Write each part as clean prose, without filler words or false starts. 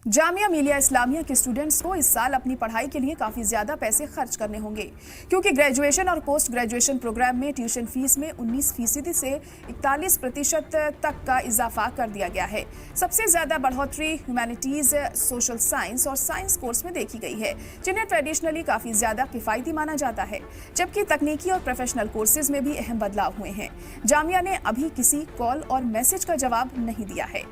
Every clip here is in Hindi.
जामिया मिलिया इस्लामिया के स्टूडेंट्स को इस साल अपनी पढ़ाई के लिए काफ़ी ज़्यादा पैसे खर्च करने होंगे, क्योंकि ग्रेजुएशन और पोस्ट ग्रेजुएशन प्रोग्राम में ट्यूशन फीस में 19% से 41% तक का इजाफा कर दिया गया है। सबसे ज़्यादा बढ़ोतरी ह्यूमैनिटीज़, सोशल साइंस और साइंस कोर्स में देखी गई है, जिन्हें ट्रेडिशनली काफ़ी ज़्यादा किफ़ायती माना जाता है, जबकि तकनीकी और प्रोफेशनल कोर्सेज में भी अहम बदलाव हुए हैं। जामिया ने अभी किसी कॉल और मैसेज का जवाब नहीं दिया है।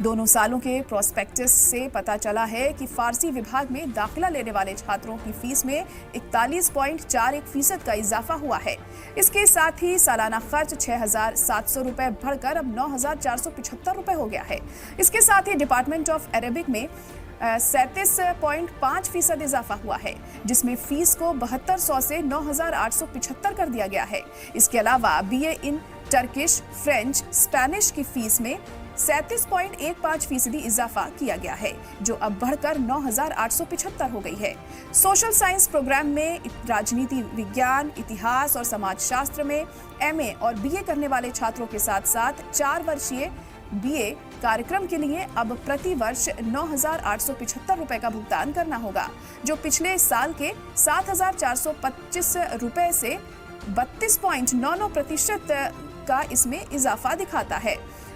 दोनों सालों के प्रोस्पेक्टस से पता चला है कि फारसी विभाग में दाखिला लेने वाले छात्रों की फीस में 41.41% का इजाफा हुआ है। इसके साथ ही सालाना खर्च 6,700 रुपए बढ़कर अब 9,475 रुपए हो गया है। इसके साथ ही डिपार्टमेंट ऑफ अरेबिक में 37.5% इजाफा हुआ है, जिसमें फीस को 7200 से 9,875 कर दिया गया है। इसके अलावा BA इन टर्किश, फ्रेंच, स्पेनिश की फीस में 37.15% इजाफा किया गया है, जो अब बढ़कर 9,875 हो गई है। सोशल साइंस प्रोग्राम में राजनीति विज्ञान, इतिहास और समाजशास्त्र में MA और BA करने वाले छात्रों के साथ साथ 4 वर्षीय BA कार्यक्रम के लिए अब प्रति वर्ष 9,875 रुपए का भुगतान करना होगा, जो पिछले साल के 7,425 रुपए से 32.99% का इसमें इजाफा दिखाता है।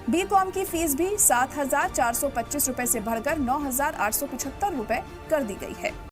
BCom की फीस भी 7,425 रुपए से बढ़कर 9,875 रुपए कर दी गई है।